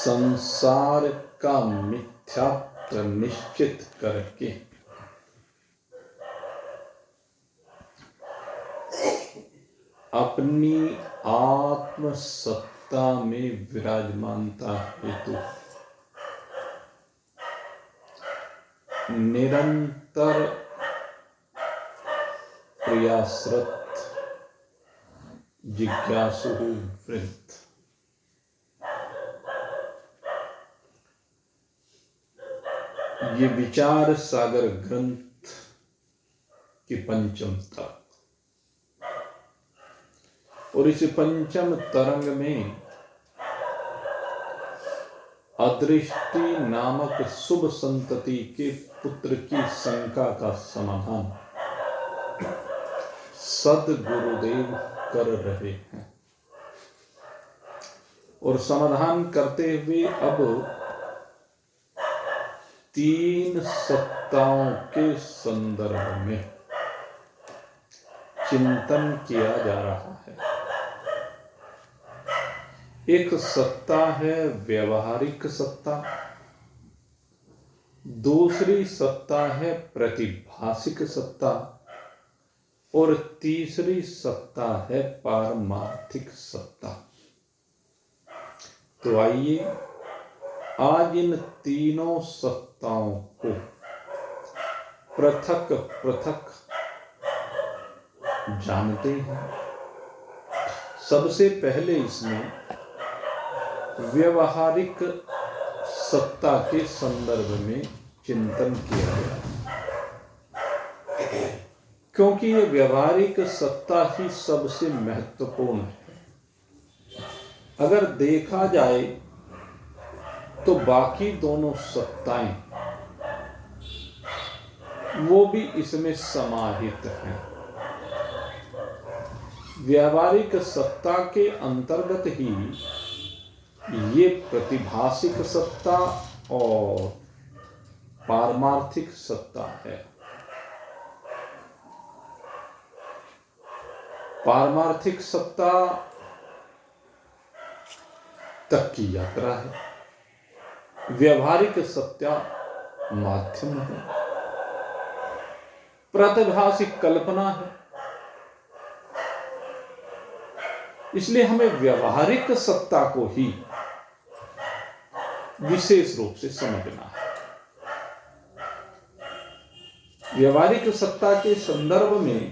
संसार का मिथ्यात्व निश्चित करके अपनी आत्म सत्ता में विराजमानता हेतु निरंतर प्रयासरत जिज्ञासु वृत्त ये विचार सागर ग्रंथ की पंचम तरंग, और इस पंचम तरंग में अदृष्टि नामक शुभ संतति के पुत्र की शंका का समाधान सद्गुरुदेव कर रहे हैं। और समाधान करते हुए अब तीन सत्ताओं के संदर्भ में चिंतन किया जा रहा है। एक सत्ता है व्यवहारिक सत्ता, दूसरी सत्ता है प्रतिभासिक सत्ता, और तीसरी सत्ता है पारमार्थिक सत्ता। तो आइए आज इन तीनों सत्ताओं को पृथक पृथक जानते हैं। सबसे पहले इसमें व्यवहारिक सत्ता के संदर्भ में चिंतन किया गया, क्योंकि ये व्यवहारिक सत्ता ही सबसे महत्वपूर्ण है। अगर देखा जाए तो बाकी दोनों सत्ताएं वो भी इसमें समाहित हैं। व्यवहारिक सत्ता के अंतर्गत ही ये प्रतिभासिक सत्ता और पारमार्थिक सत्ता है। पारमार्थिक सत्ता तक की यात्रा है, व्यवहारिक सत्ता माध्यम है, प्रतिभासिक कल्पना है। इसलिए हमें व्यवहारिक सत्ता को ही विशेष रूप से समझना है। व्यवहारिक सत्ता के संदर्भ में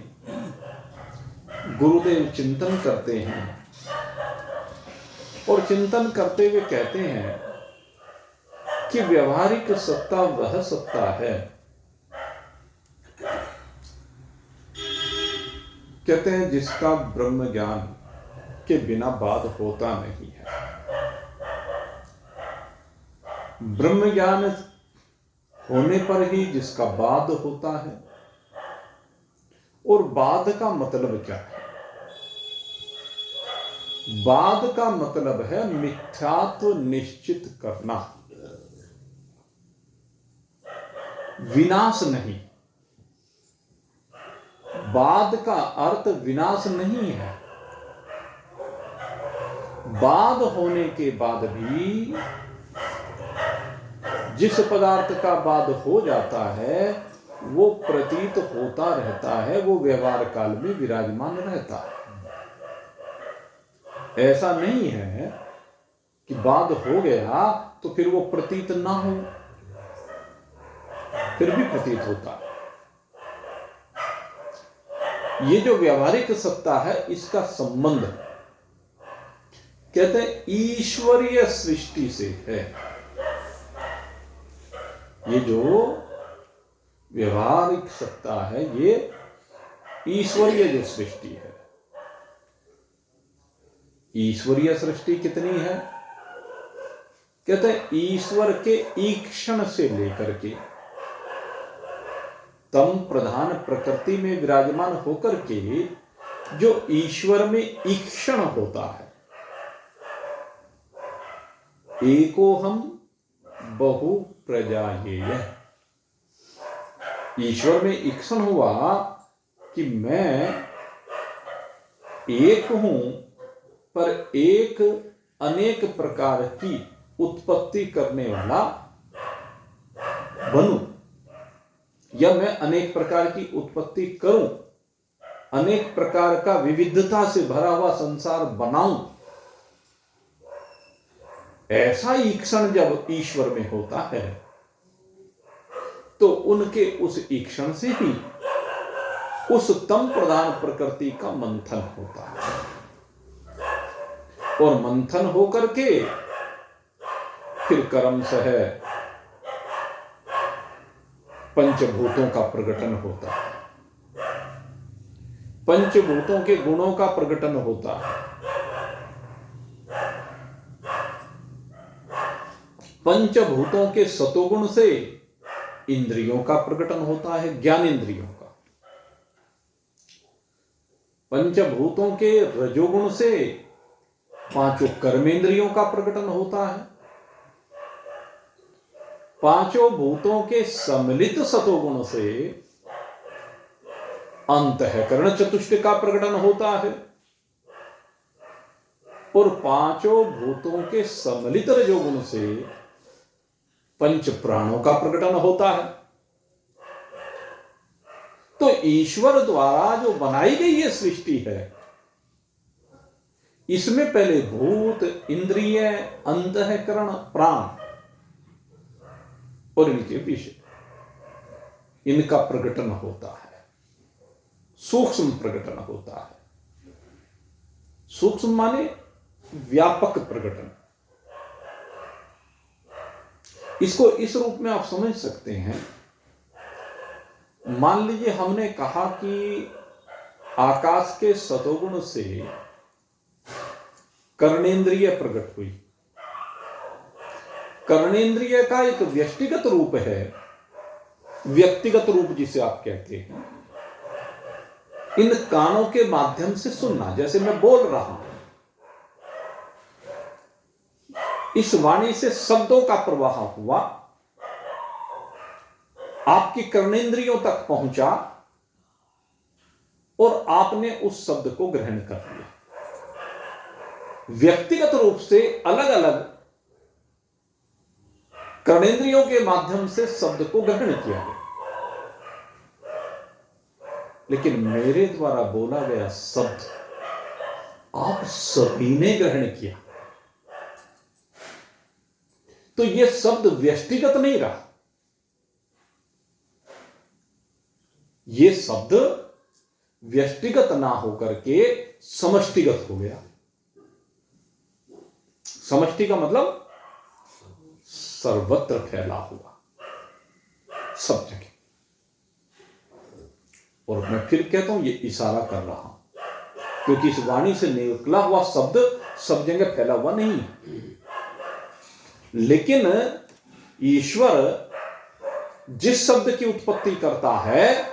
गुरुदेव चिंतन करते हैं और चिंतन करते हुए कहते हैं कि व्यवहारिक सत्ता वह सत्ता है, कहते हैं जिसका ब्रह्म ज्ञान के बिना बाद होता नहीं है। ब्रह्म ज्ञान होने पर ही जिसका बाद होता है। और बाद का मतलब क्या है? बाद का मतलब है मिथ्यात्व निश्चित करना, विनाश नहीं। बाद का अर्थ विनाश नहीं है। बाद होने के बाद भी जिस पदार्थ का बाद हो जाता है वो प्रतीत होता रहता है, वो व्यवहार काल में विराजमान रहता है। ऐसा नहीं है कि बाद हो गया तो फिर वो प्रतीत ना हो, फिर भी प्रतीत होता है। ये जो व्यवहारिक सत्ता है इसका संबंध कहते हैं ईश्वरीय सृष्टि से है। ये जो व्यवहारिक सत्ता है ये ईश्वरीय जो सृष्टि है। ईश्वरीय सृष्टि कितनी है? कहते हैं ईश्वर के ईक्षण से लेकर के तम प्रधान प्रकृति में विराजमान होकर के जो ईश्वर में ईक्षण होता है, एकोहम बहु प्रजायेय। ईश्वर में ईक्षण हुआ कि मैं एक हूं, पर एक अनेक प्रकार की उत्पत्ति करने वाला बनूं, या मैं अनेक प्रकार की उत्पत्ति करूं, अनेक प्रकार का विविधता से भरा हुआ संसार बनाऊं, ऐसा ईक्षण जब ईश्वर में होता है तो उनके उस ईक्षण से ही उस तम प्रधान प्रकृति का मंथन होता है, और मंथन होकर के फिर क्रमशः पंचभूतों का प्रकटन होता है, पंचभूतों के गुणों का प्रकटन होता है, पंचभूतों के सतोगुण से इंद्रियों का प्रकटन होता है, ज्ञानेंद्रियों का, पंचभूतों के रजोगुण से पांचों कर्मेंद्रियों का प्रकटन होता है, पांचों भूतों के सम्मिलित सतोगुण से अंतःकरण चतुष्ट का प्रकटन होता है, और पांचों भूतों के सम्मिलित रजोगुण से पंच प्राणों का प्रकटन होता है। तो ईश्वर द्वारा जो बनाई गई ये सृष्टि है, इसमें पहले भूत, इंद्रिय, अंतःकरण, प्राण और इनके विषय, इनका प्रकटन होता है, सूक्ष्म प्रकटन होता है। सूक्ष्म माने व्यापक प्रकटन। इसको इस रूप में आप समझ सकते हैं, मान लीजिए हमने कहा कि आकाश के सतोगुण से कर्णेंद्रिय प्रकट हुई। कर्णेंद्रिय का एक व्यष्टिगत रूप है, व्यक्तिगत रूप जिसे आप कहते हैं, इन कानों के माध्यम से सुनना, जैसे मैं बोल रहा हूं, इस वाणी से शब्दों का प्रवाह हुआ, आपकी कर्णेंद्रियों तक पहुंचा और आपने उस शब्द को ग्रहण कर लिया। व्यक्तिगत रूप से अलग अलग कर्णेंद्रियों के माध्यम से शब्द को ग्रहण किया गया, लेकिन मेरे द्वारा बोला गया शब्द आप सभी ने ग्रहण किया, तो यह शब्द व्यष्टिगत नहीं रहा, यह शब्द व्यष्टिगत ना होकर के समष्टिगत हो गया। समष्टि का मतलब सर्वत्र फैला हुआ, सब जगह। और मैं फिर कहता हूं, ये इशारा कर रहा हूं, क्योंकि इस वाणी से निकला हुआ शब्द सब जगह फैला हुआ नहीं है, लेकिन ईश्वर जिस शब्द की उत्पत्ति करता है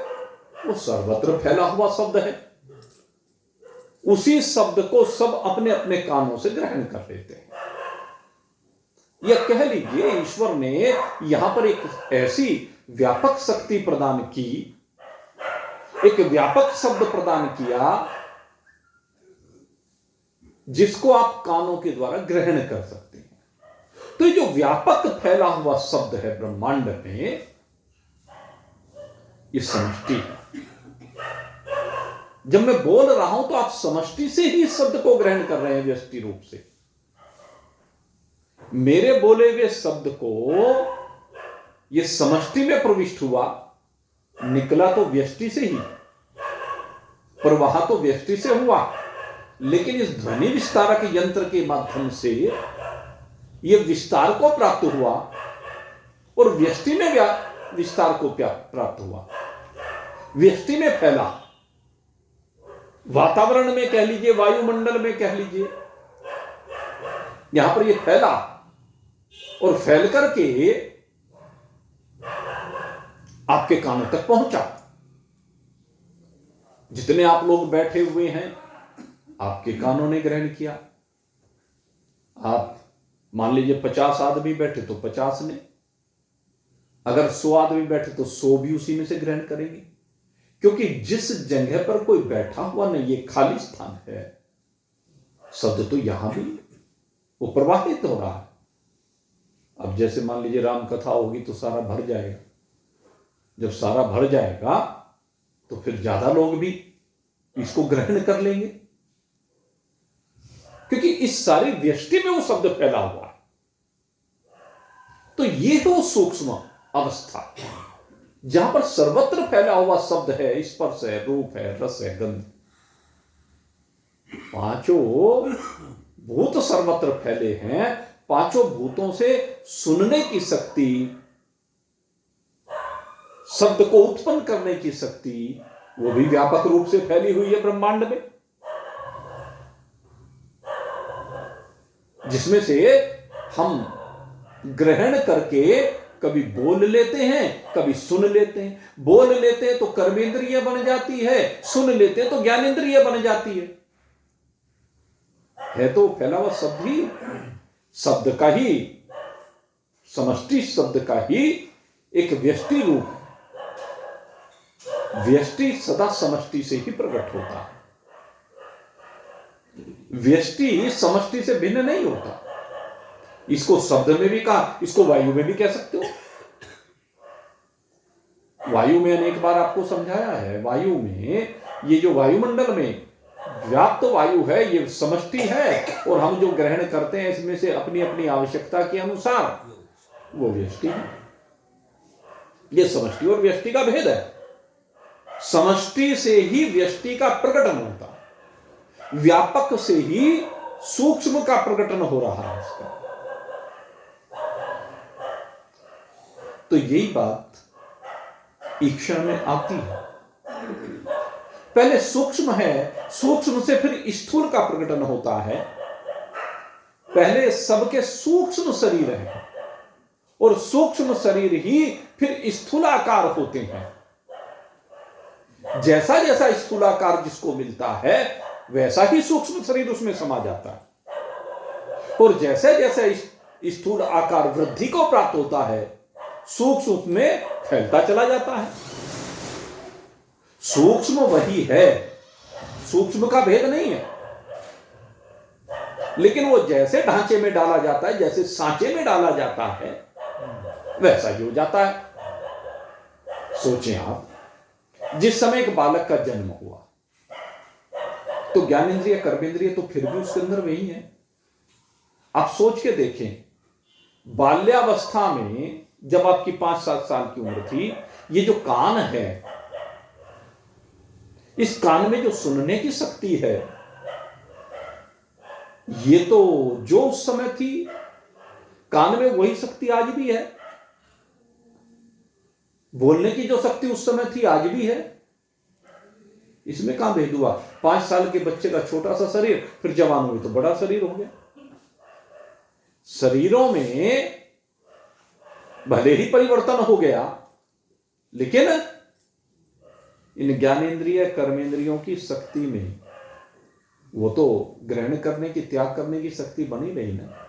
वो सर्वत्र फैला हुआ शब्द है। उसी शब्द को सब अपने अपने कानों से ग्रहण कर लेते हैं। यह कह लीजिए, ईश्वर ने यहां पर एक ऐसी व्यापक शक्ति प्रदान की, एक व्यापक शब्द प्रदान किया जिसको आप कानों के द्वारा ग्रहण कर सकते हैं। तो ये जो व्यापक फैला हुआ शब्द है ब्रह्मांड में, ये समष्टि है। जब मैं बोल रहा हूं तो आप समष्टि से ही शब्द को ग्रहण कर रहे हैं, व्यष्टि रूप से। मेरे बोले हुए शब्द को ये समष्टि में प्रविष्ट हुआ, निकला तो व्यष्टि से ही, प्रवाह तो व्यष्टि से हुआ, लेकिन इस ध्वनि विस्तारक यंत्र के माध्यम से यह विस्तार को प्राप्त हुआ और व्यष्टि में विस्तार को प्राप्त हुआ, व्यष्टि में फैला, वातावरण में कह लीजिए, वायुमंडल में कह लीजिए, यहां पर यह फैला और फैल करके आपके कानों तक पहुंचा। जितने आप लोग बैठे हुए हैं, आपके कानों ने ग्रहण किया। आप मान लीजिए 50 आदमी बैठे तो 50 ने, अगर 100 आदमी बैठे तो 100 भी उसी में से ग्रहण करेंगे, क्योंकि जिस जगह पर कोई बैठा हुआ नहीं, ये खाली स्थान है, शब्द तो यहां भी वो प्रवाहित हो रहा है। अब जैसे मान लीजिए राम कथा होगी तो सारा भर जाएगा, जब सारा भर जाएगा तो फिर ज्यादा लोग भी इसको ग्रहण कर लेंगे, क्योंकि इस सारी व्यष्टि में वो शब्द फैला हुआ है। तो ये तो सूक्ष्म अवस्था जहां पर सर्वत्र फैला हुआ शब्द है, स्पर्श है, रूप है, रस है, गंध, पांचों भूत सर्वत्र फैले हैं। पांचों भूतों से सुनने की शक्ति, शब्द को उत्पन्न करने की शक्ति, वो भी व्यापक रूप से फैली हुई है ब्रह्मांड में, जिसमें से हम ग्रहण करके कभी बोल लेते हैं, कभी सुन लेते हैं। बोल लेते हैं तो कर्मेंद्रिय बन जाती है, सुन लेते हैं तो ज्ञानेंद्रिय बन जाती है तो फैला हुआ शब्द ही, शब्द का ही, समष्टि शब्द का ही एक व्यष्टि रूप है। व्यष्टि सदा समष्टि से ही प्रकट होता है, व्यष्टि समष्टि से भिन्न नहीं होता। इसको शब्द में भी कहा, इसको वायु में भी कह सकते हो। वायु में अनेक बार आपको समझाया है, वायु में ये जो वायुमंडल में व्याप्त वायु है ये समष्टि है, और हम जो ग्रहण करते हैं इसमें से अपनी अपनी आवश्यकता के अनुसार वो व्यष्टि है। ये समष्टि और व्यष्टि का भेद है। समष्टि से ही व्यष्टि का प्रकटन होता है, व्यापक से ही सूक्ष्म का प्रकटन हो रहा है इसका। तो यही बात ईक्षण में आती है। पहले सूक्ष्म है, सूक्ष्म से फिर स्थूल का प्रकटन होता है। पहले सबके सूक्ष्म शरीर है और सूक्ष्म शरीर ही फिर स्थूलाकार होते हैं। जैसा जैसा स्थूलाकार जिसको मिलता है वैसा ही सूक्ष्म शरीर उसमें समा जाता है, और जैसे जैसे स्थूल आकार वृद्धि को प्राप्त होता है सूक्ष्म उसमें फैलता चला जाता है। सूक्ष्म वही है, सूक्ष्म का भेद नहीं है, लेकिन वो जैसे ढांचे में डाला जाता है, जैसे सांचे में डाला जाता है वैसा ही हो जाता है। सोचें आप, जिस समय एक बालक का जन्म हुआ तो ज्ञानेंद्रिय कर्मेंद्रिय तो फिर भी उसके अंदर वही है। आप सोच के देखें, बाल्यावस्था में जब आपकी 5-7 साल की उम्र थी, ये जो कान है, इस कान में जो सुनने की शक्ति है, ये तो जो उस समय थी कान में वही शक्ति आज भी है। बोलने की जो शक्ति उस समय थी आज भी है। इसमें कहां भेद हुआ? 5 साल के बच्चे का छोटा सा शरीर, फिर जवान हुए तो बड़ा शरीर हो गया। शरीरों में भले ही परिवर्तन हो गया, लेकिन इन ज्ञानेंद्रिय कर्मेंद्रियों की शक्ति में वो तो ग्रहण करने की, त्याग करने की शक्ति बनी रही ना।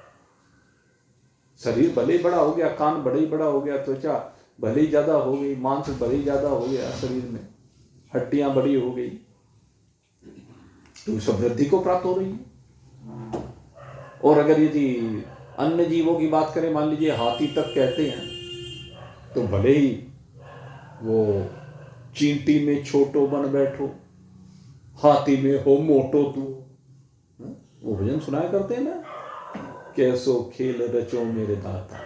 शरीर भले ही बड़ा हो गया, कान बड़े ही बड़ा हो गया, त्वचा भले ही ज्यादा हो गई, मांस भले ही ज्यादा हो गया, शरीर में हड्डियां बड़ी हो गई, तो सब वृद्धि को प्राप्त हो रही है। और अगर यदि अन्य जीवों की बात करें, मान लीजिए हाथी तक कहते हैं, तो भले ही वो चींटी में छोटो बन बैठो, हाथी में हो मोटो तू, वो भजन सुनाया करते हैं ना, कैसो खेल रचो मेरे दाता,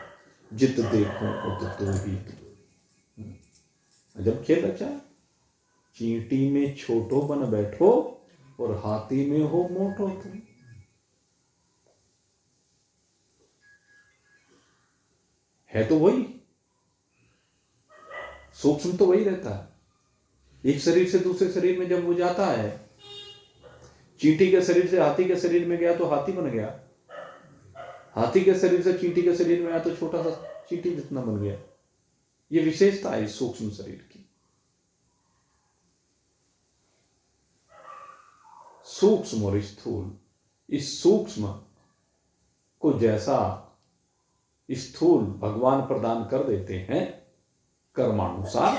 जित देखो उत तो ही तू। जब खेल रचा, चींटी में छोटो बन बैठो और हाथी में हो मोटो तू। है तो वही, सूक्ष्म तो वही रहता है। एक शरीर से दूसरे शरीर में जब वो जाता है, चींटी के शरीर से हाथी के शरीर में गया तो हाथी बन गया, हाथी के शरीर से चींटी के शरीर में आया तो छोटा सा चींटी जितना बन गया। ये विशेषता है सूक्ष्म शरीर की। सूक्ष्म और स्थूल, इस सूक्ष्म को जैसा स्थूल भगवान प्रदान कर देते हैं कर्मानुसार,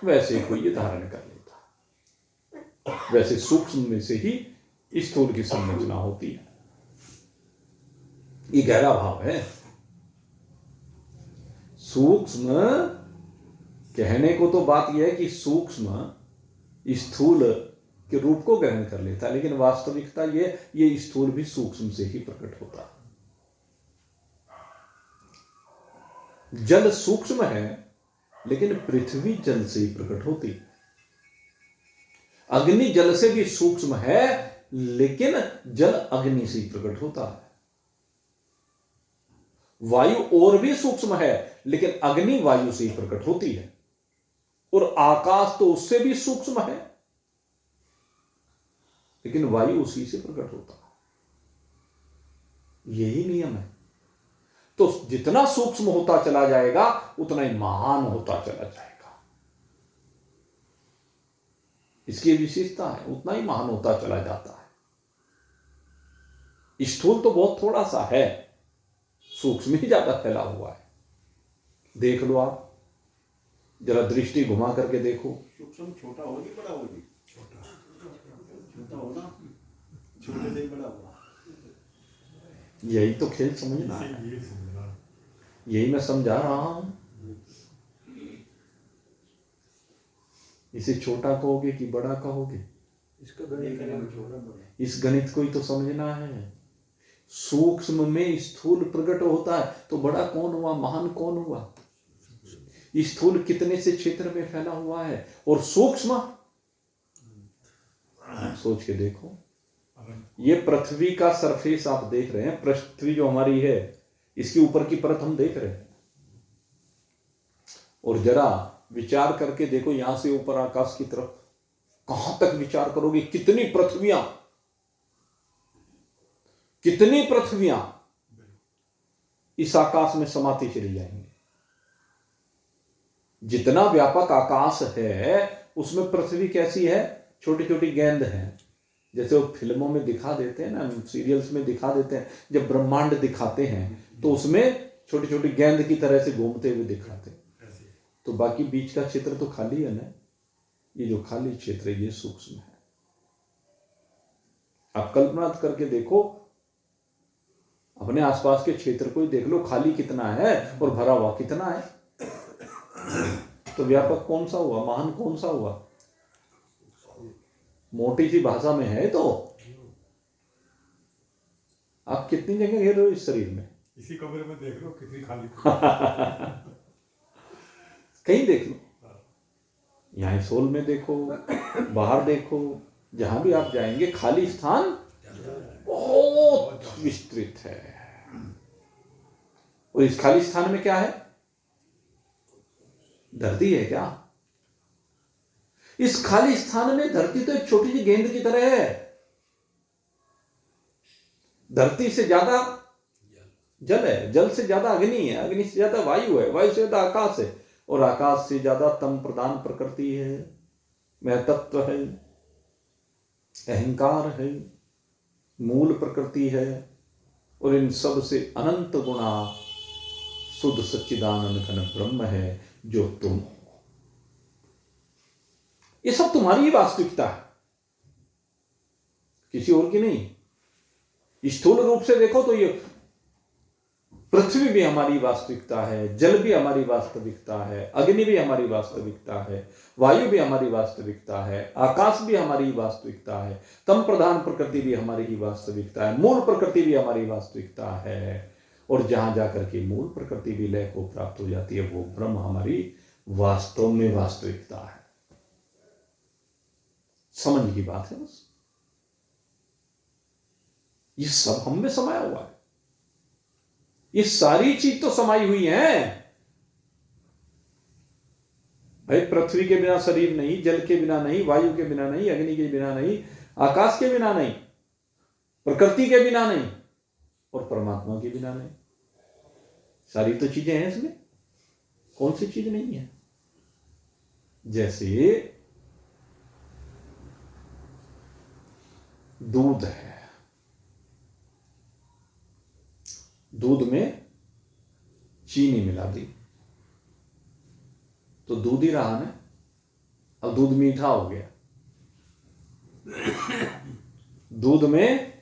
वैसे को ये धारण कर लेता। वैसे सूक्ष्म में से ही स्थूल की संरचना होती है। ये गहरा भाव है। सूक्ष्म, कहने को तो बात यह है कि सूक्ष्म स्थूल के रूप को ग्रहण कर लेता है, लेकिन वास्तविकता ये स्थूल भी सूक्ष्म से ही प्रकट होता है। जल सूक्ष्म है, लेकिन पृथ्वी जल से ही प्रकट होती है। अग्नि जल से भी सूक्ष्म है, लेकिन जल अग्नि से ही प्रकट होता है। वायु और भी सूक्ष्म है, लेकिन अग्नि वायु से ही प्रकट होती है। और आकाश तो उससे भी सूक्ष्म है, लेकिन वायु उसी से प्रकट होता है। यही नियम है। तो जितना सूक्ष्म होता चला जाएगा, उतना ही महान होता चला जाएगा। इसकी विशेषता है, उतना ही महान होता चला जाता है। स्थूल तो बहुत थोड़ा सा है, सूक्ष्म ही ज्यादा फैला हुआ है। देख लो आप, जरा दृष्टि घुमा करके देखो। सूक्ष्म छोटा होगी बड़ा होगी? छोटा होगा, छोटे से बड़ा होगा। यही तो खेल समझना है, यही मैं समझा रहा हूं। इसे छोटा कहोगे कि बड़ा कहोगे, इस गणित को ही तो समझना है। सूक्ष्म में स्थूल प्रकट होता है, तो बड़ा कौन हुआ, महान कौन हुआ? स्थूल कितने से क्षेत्र में फैला हुआ है, और सूक्ष्म सोच के देखो। ये पृथ्वी का सरफेस आप देख रहे हैं, पृथ्वी जो हमारी है, इसके ऊपर की परत हम देख रहे हैं। और जरा विचार करके देखो, यहां से ऊपर आकाश की तरफ कहां तक विचार करोगे, कितनी पृथ्वियां इस आकाश में समाती चली जाएंगी। जितना व्यापक आकाश है, उसमें पृथ्वी कैसी है? छोटी छोटी गेंद है। जैसे वो फिल्मों में दिखा देते हैं ना, सीरियल्स में दिखा देते हैं, जब ब्रह्मांड दिखाते हैं तो उसमें छोटी छोटी गेंद की तरह से घूमते हुए दिखाते हैं। तो बाकी बीच का क्षेत्र तो खाली है ना, ये जो खाली क्षेत्र है ये सूक्ष्म है। आप कल्पना करके देखो, अपने आसपास के क्षेत्र को ही देख लो, खाली कितना है और भरा हुआ कितना है। तो व्यापक कौन सा हुआ, महान कौन सा हुआ? मोटी सी भाषा में है तो आप कितनी जगह घेर रहे हो इस शरीर में? इसी कमरे में देख लो कितनी खाली कहीं देख लो, यहाँ इस हॉल में देखो, बाहर देखो, जहां भी आप जाएंगे खाली स्थान बहुत विस्तृत है। और इस खाली स्थान में क्या है? धरती है क्या? इस खाली स्थान में धरती तो एक छोटी सी गेंद की तरह है। धरती से ज्यादा जल है, जल से ज्यादा अग्नि है, अग्नि से ज्यादा वायु है, वायु से ज्यादा आकाश है, और आकाश से ज्यादा तम प्रधान प्रकृति है, महतत्व है, अहंकार है, मूल प्रकृति है, और इन सब से अनंत गुणा शुद्ध सच्चिदानंद घन ब्रह्म है जो तुम हो। ये सब तुम्हारी ही वास्तविकता है, किसी और की नहीं। स्थूल रूप से देखो तो ये पृथ्वी भी हमारी वास्तविकता है, जल भी हमारी वास्तविकता है, अग्नि भी हमारी वास्तविकता है, वायु भी हमारी वास्तविकता है, आकाश भी हमारी वास्तविकता है, तम प्रधान प्रकृति भी हमारी ही वास्तविकता है, मूल प्रकृति भी हमारी वास्तविकता है। और जहां जाकर के मूल प्रकृति भी लय को प्राप्त हो जाती है, वो ब्रह्म हमारी वास्तव में वास्तविकता है। समझ की बात है बस। ये सब हम में समाया हुआ है, ये सारी चीज तो समाई हुई है भाई। पृथ्वी के बिना शरीर नहीं, जल के बिना नहीं, वायु के बिना नहीं, अग्नि के बिना नहीं, आकाश के बिना नहीं, प्रकृति के बिना नहीं, और परमात्मा के बिना नहीं। सारी तो चीजें हैं इसमें, कौन सी चीज नहीं है? जैसे दूध है, दूध में चीनी मिला दी तो दूध ही रहा ना, अब दूध मीठा हो गया। दूध में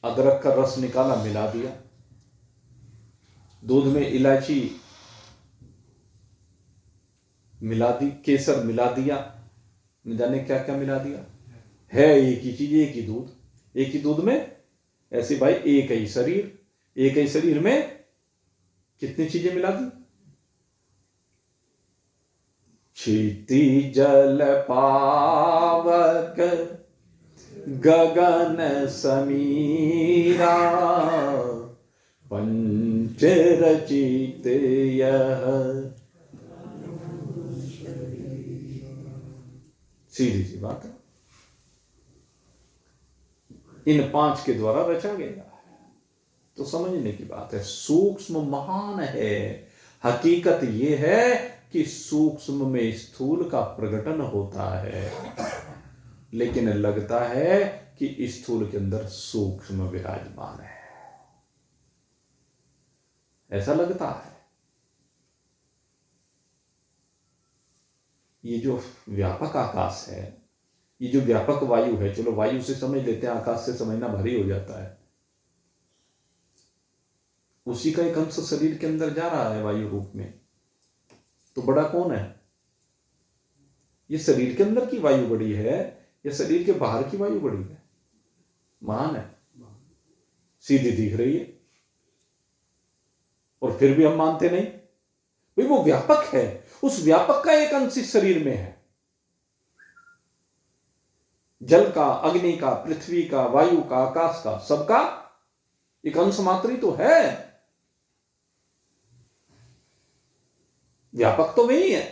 अदरक का रस निकाला, मिला दिया, दूध में इलायची मिला दी, केसर मिला दिया, न जाने क्या क्या मिला दिया। है एक ही चीज, एक ही दूध, एक ही दूध में ऐसे भाई एक ही शरीर, एक ही शरीर में कितनी चीजें मिला दी। क्षिति जल पावक गगन समीरा, पंच रचित यह। सीधी सी बात है, इन 5 के द्वारा रचा गया है। तो समझने की बात है, सूक्ष्म महान है। हकीकत यह है कि सूक्ष्म में स्थूल का प्रकटन होता है, लेकिन लगता है कि स्थूल के अंदर सूक्ष्म विराजमान है, ऐसा लगता है। ये जो व्यापक आकाश है, ये जो व्यापक वायु है, चलो वायु से समझ लेते हैं, आकाश से समझना भारी हो जाता है। उसी का एक अंश शरीर के अंदर जा रहा है वायु रूप में, तो बड़ा कौन है? ये शरीर के अंदर की वायु बड़ी है या शरीर के बाहर की वायु बड़ी है? महान है, सीधी दिख रही है, और फिर भी हम मानते नहीं। भाई वो व्यापक है, उस व्यापक का एक अंश इस शरीर में है। जल का, अग्नि का, पृथ्वी का, वायु का, आकाश का, सबका एक अंश मात्र ही तो है। व्यापक तो वही है।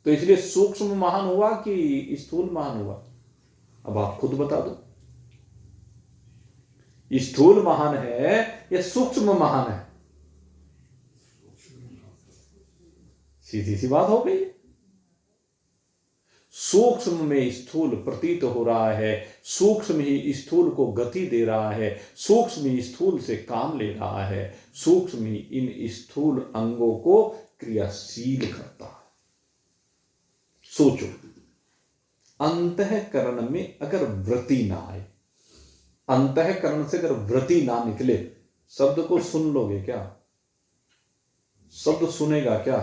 तो इसलिए सूक्ष्म महान हुआ कि स्थूल महान हुआ? अब आप खुद बता दो, स्थूल महान है या सूक्ष्म महान है? सीधी सी बात हो गई। सूक्ष्म में स्थूल प्रतीत हो रहा है, सूक्ष्म ही स्थूल को गति दे रहा है, सूक्ष्म ही स्थूल से काम ले रहा है, सूक्ष्म ही इन स्थूल अंगों को क्रियाशील करता है। सोचो, अंतःकरण में अगर वृत्ति ना आए, अंतःकरण से अगर वृत्ति ना निकले, शब्द को सुन लोगे क्या? शब्द सुनेगा क्या?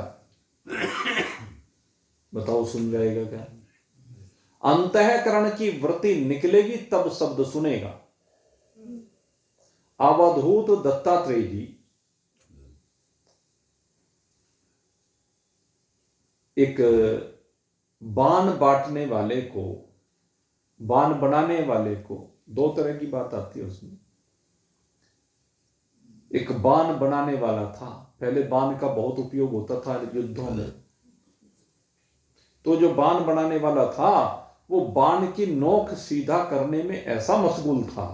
बताओ, सुन जाएगा क्या? अंतःकरण की वृत्ति निकलेगी तब शब्द सुनेगा। अवधूत दत्तात्रेय जी एक बाण बांटने वाले को, बाण बनाने वाले को, 2 तरह की बात आती है उसमें। एक बाण बनाने वाला था, पहले बाण का बहुत उपयोग होता था युद्धों में। तो जो बाण बनाने वाला था वो बाण की नोक सीधा करने में ऐसा मशगूल था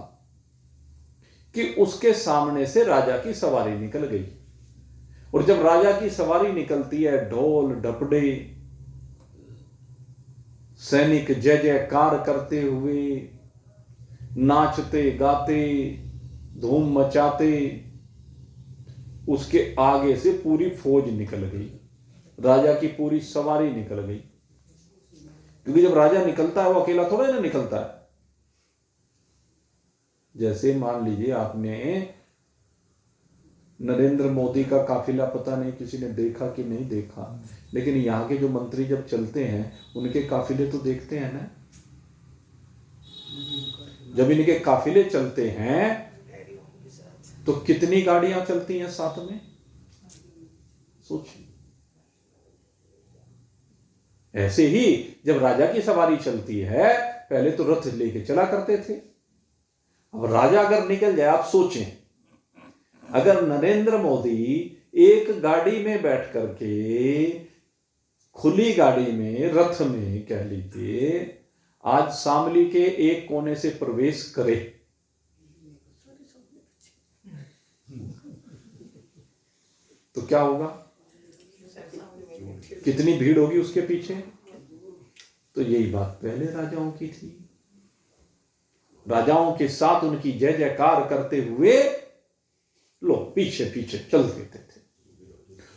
कि उसके सामने से राजा की सवारी निकल गई। और जब राजा की सवारी निकलती है, ढोल ढपड़े, सैनिक जय जयकार करते हुए, नाचते गाते, धूम मचाते, उसके आगे से पूरी फौज निकल गई, राजा की पूरी सवारी निकल गई। क्योंकि जब राजा निकलता है वो अकेला थोड़ा ना निकलता है। जैसे मान लीजिए आपने नरेंद्र मोदी का काफिला, पता नहीं किसी ने देखा कि नहीं देखा, लेकिन यहाँ के जो मंत्री जब चलते हैं उनके काफिले तो देखते हैं ना। जब इनके काफिले चलते हैं तो कितनी गाड़ियां चलती हैं साथ में, सोचिए। ऐसे ही जब राजा की सवारी चलती है, पहले तो रथ लेके चला करते थे, अब राजा अगर निकल जाए, आप सोचें, अगर नरेंद्र मोदी एक गाड़ी में बैठ करके, खुली गाड़ी में, रथ में कह लीजिए, आज शामली के एक कोने से प्रवेश करे, तो क्या होगा? कितनी भीड़ होगी उसके पीछे? तो यही बात पहले राजाओं की थी। राजाओं के साथ उनकी जय जयकार करते हुए लोग पीछे पीछे चल देते थे।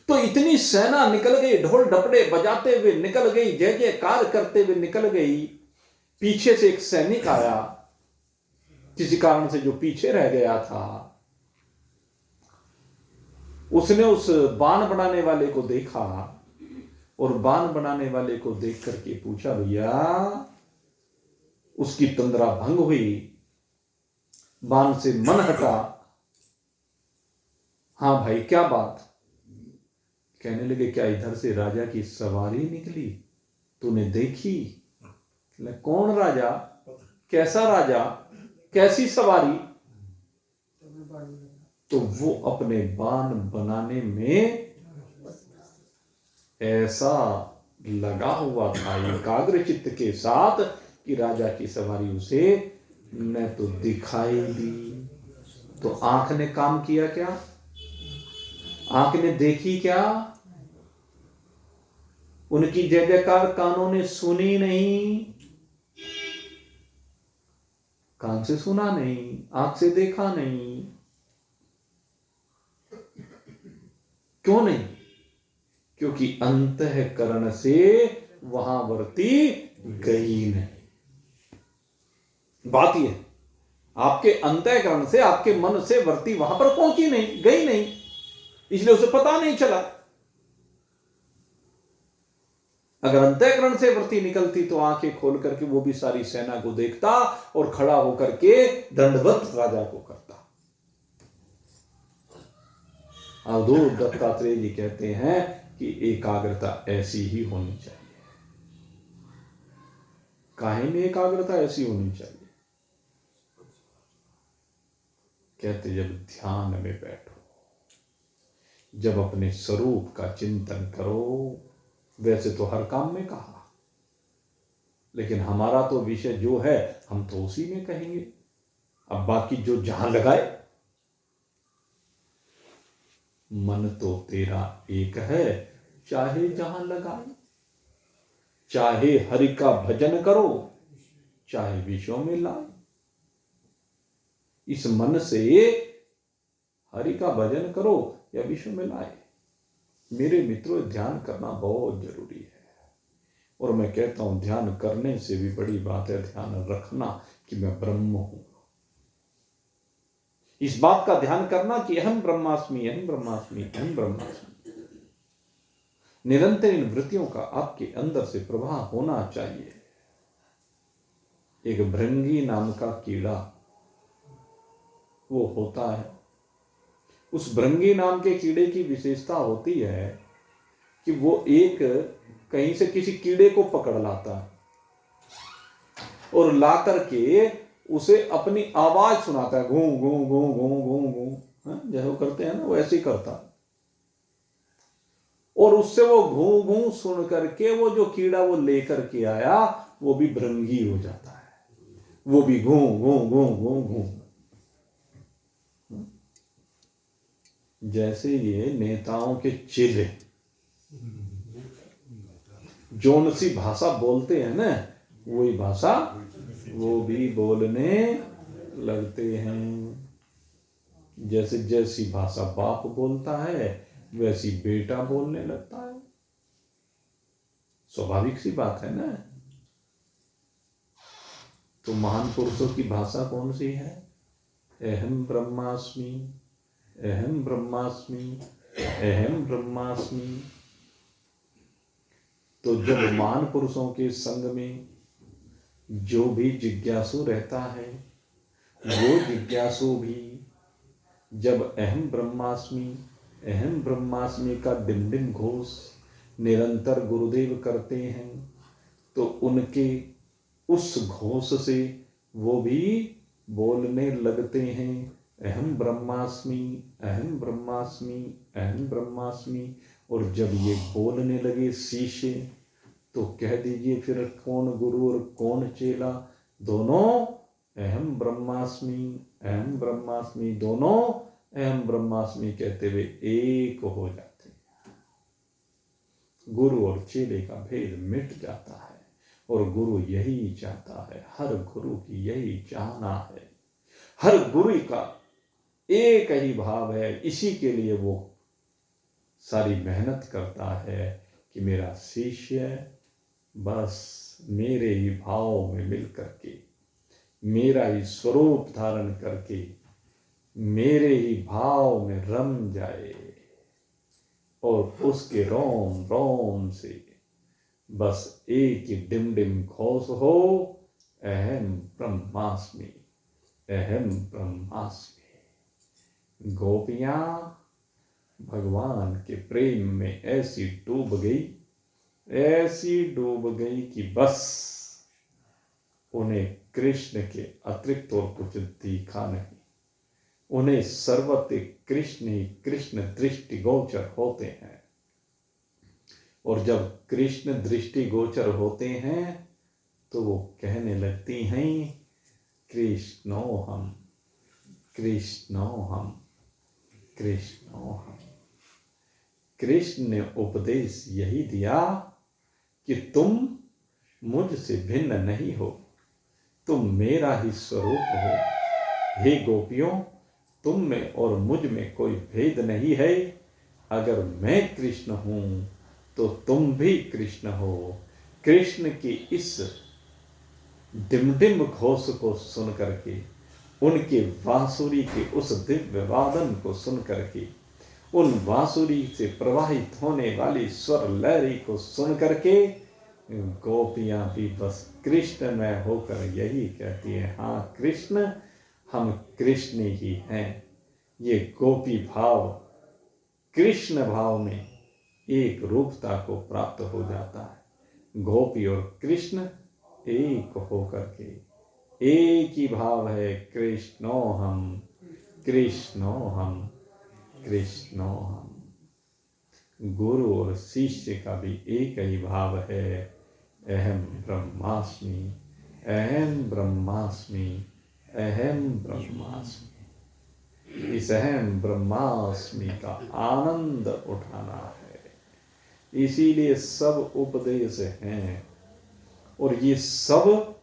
तो इतनी सेना निकल गई, ढोल ढपड़े बजाते हुए निकल गई, जय जयकार करते हुए निकल गई। पीछे से एक सैनिक आया, किसी कारण से जो पीछे रह गया था, उसने उस बाण बनाने वाले को देखा और बाण बनाने वाले को देख करके पूछा, भैया उसकी तंद्रा भंग हुई, बाण से मन हटा। हाँ भाई क्या बात? कहने लगे, क्या इधर से राजा की सवारी निकली, तूने देखी? कौन राजा? कैसा राजा? कैसी सवारी? तो वो अपने बाण बनाने में ऐसा लगा हुआ था एकाग्र चित्त के साथ कि राजा की सवारी उसे न तो दिखाई दी। तो आंख ने काम किया क्या? आंख ने देखी क्या? उनकी जय जयकार कानों ने सुनी नहीं, कान से सुना नहीं, आंख से देखा नहीं। क्यों नहीं? क्योंकि अंतःकरण से वहां वर्ती गई नहीं। बात यह, आपके अंतःकरण से, आपके मन से वर्ती वहां पर पहुंची नहीं, गई नहीं, इसलिए उसे पता नहीं चला। अगर अंतःकरण से वृत्ति निकलती तो आंखें खोल करके वो भी सारी सेना को देखता और खड़ा होकर के दंडवत राजा को करता। अवधूत दत्तात्रेय जी कहते हैं कि एकाग्रता ऐसी ही होनी चाहिए। काहे में एकाग्रता ऐसी होनी चाहिए? कहते जब ध्यान में बैठो, जब अपने स्वरूप का चिंतन करो। वैसे तो हर काम में कहा, लेकिन हमारा तो विषय जो है हम तो उसी में कहेंगे। अब बाकी जो जहां लगाए, मन तो तेरा एक है, चाहे जहां लगाए। चाहे हरि का भजन करो, चाहे विषयों में लाए। इस मन से हरि का भजन करो या विश्व में लाए। मेरे मित्रों, ध्यान करना बहुत जरूरी है। और मैं कहता हूं, ध्यान करने से भी बड़ी बात है ध्यान रखना कि मैं ब्रह्म हूं। इस बात का ध्यान करना कि अहम ब्रह्मास्मि, अहम ब्रह्मास्मि, अहम ब्रह्मास्मि। निरंतर इन वृत्तियों का आपके अंदर से प्रवाह होना चाहिए। एक भृंगी नाम का कीड़ा वो होता है। उस भृंगी नाम के कीड़े की विशेषता होती है कि वो एक कहीं से किसी कीड़े को पकड़ लाता है और ला करके उसे अपनी आवाज सुनाता है, घूं घूं घूं घूं घूं घूं, जैसे वो करते हैं ना, वो ऐसे ही करता है। और उससे वो घूं घूं सुन करके वो जो कीड़ा वो लेकर के आया वो भी भृंगी हो जाता है, वो भी घूं घूं घूं घूं घूं। जैसे ये नेताओं के चेले जोन सी भाषा बोलते हैं ना, वही भाषा वो भी बोलने लगते हैं। जैसे जैसी भाषा बाप बोलता है वैसी बेटा बोलने लगता है। स्वाभाविक सी बात है ना। तो महान पुरुषों की भाषा कौन सी है? अहम ब्रह्मास्मि, अहम ब्रह्मास्मि, अहम ब्रह्मास्मि। तो जब महान पुरुषों के संग में जो भी जिज्ञासु रहता है, वो जिज्ञासु भी जब अहम ब्रह्मास्मि, अहम ब्रह्मास्मि का डिम डिम घोष निरंतर गुरुदेव करते हैं, तो उनके उस घोष से वो भी बोलने लगते हैं, अहम ब्रह्मास्मि, अहम ब्रह्मास्मि, अहम ब्रह्मास्मि। और जब ये बोलने लगे शिष्य, तो कह दीजिए फिर कौन गुरु और कौन चेला? दोनों अहम ब्रह्मास्मि, अहम ब्रह्मास्मि, दोनों अहम ब्रह्मास्मि कहते हुए एक हो जाते हैं। गुरु और चेले का भेद मिट जाता है और गुरु यही चाहता है, हर गुरु की यही चाहना है। हर गुरु का एक ही भाव है, इसी के लिए वो सारी मेहनत करता है कि मेरा शिष्य बस मेरे ही भाव में मिल करके, मेरा ही स्वरूप धारण करके, मेरे ही भाव में रम जाए और उसके रोम रोम से बस एक ही डिम डिम घोष हो, अहम ब्रह्मास्मि, अहम ब्रह्मास्मि। गोपियां भगवान के प्रेम में ऐसी डूब गई कि बस उन्हें कृष्ण के अतिरिक्त और कुछ दिखा नहीं। उन्हें सर्वत्र कृष्ण ही कृष्ण दृष्टिगोचर होते हैं। और जब कृष्ण दृष्टिगोचर होते हैं तो वो कहने लगती हैं, कृष्णोहम कृष्णोहम कृष्णोहम। कृष्ण ने उपदेश यही दिया कि तुम मुझसे भिन्न नहीं हो, तुम मेरा ही स्वरूप हो। हे गोपियों, तुम में और मुझ में कोई भेद नहीं है। अगर मैं कृष्ण हूं तो तुम भी कृष्ण हो। कृष्ण की इस डिमडिम घोष को सुन करके, उनके बांसुरी के उस दिव्य वादन को सुन करके, उन बांसुरी से प्रवाहित होने वाली स्वर लहरी को सुन करके गोपियां भी बस कृष्ण में होकर यही कहती है, हाँ कृष्ण, हम कृष्ण ही हैं। ये गोपी भाव कृष्ण भाव में एक रूपता को प्राप्त हो जाता है। गोपी और कृष्ण एक होकर के एक ही भाव है, कृष्णोहम कृष्णोहम कृष्णोहम। गुरु और शिष्य का भी एक ही भाव है, अहम ब्रह्मास्मि, अहम ब्रह्मास्मि, अहम ब्रह्मास्मि। इस अहम ब्रह्मास्मि का आनंद उठाना है। इसीलिए सब उपदेश हैं और ये सब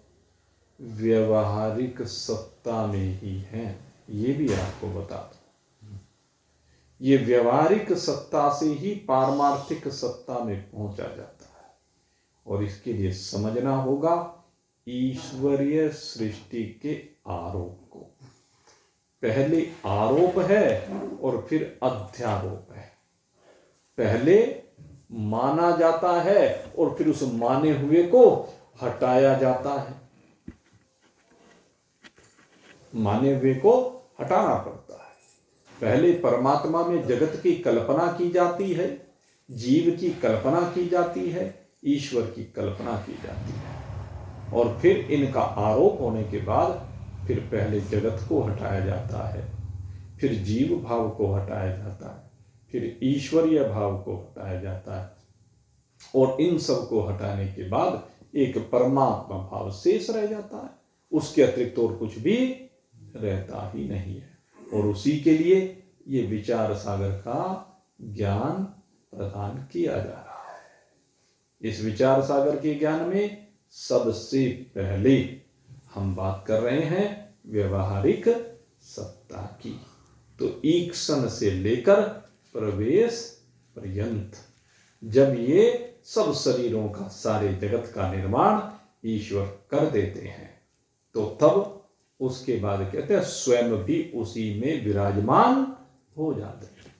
व्यवहारिक सत्ता में ही हैं। ये भी आपको बता दूं, ये व्यवहारिक सत्ता से ही पारमार्थिक सत्ता में पहुंचा जाता है। और इसके लिए समझना होगा ईश्वरीय सृष्टि के आरोप को। पहले आरोप है और फिर अध्यारोप है। पहले माना जाता है और फिर उस माने हुए को हटाया जाता है। माने हुए को हटाना पड़ता है। पहले परमात्मा में जगत की कल्पना की जाती है, जीव की कल्पना की जाती है, ईश्वर की कल्पना की जाती है। और फिर इनका आरोप होने के बाद फिर पहले जगत को हटाया जाता है, फिर जीव भाव को हटाया जाता है, फिर ईश्वरीय भाव को हटाया जाता है। और इन सब को हटाने के बाद एक परमात्मा भाव शेष रह जाता है। उसके अतिरिक्त और कुछ भी रहता ही नहीं है। और उसी के लिए ये विचार सागर का ज्ञान प्रदान किया जा रहा है। इस विचार सागर के ज्ञान में सबसे पहले हम बात कर रहे हैं व्यवहारिक सत्ता की। तो ईक्षण से लेकर प्रवेश पर्यंत जब ये सब शरीरों का, सारे जगत का निर्माण ईश्वर कर देते हैं, तो तब उसके बाद कहते हैं स्वयं भी उसी में विराजमान हो जाते हैं।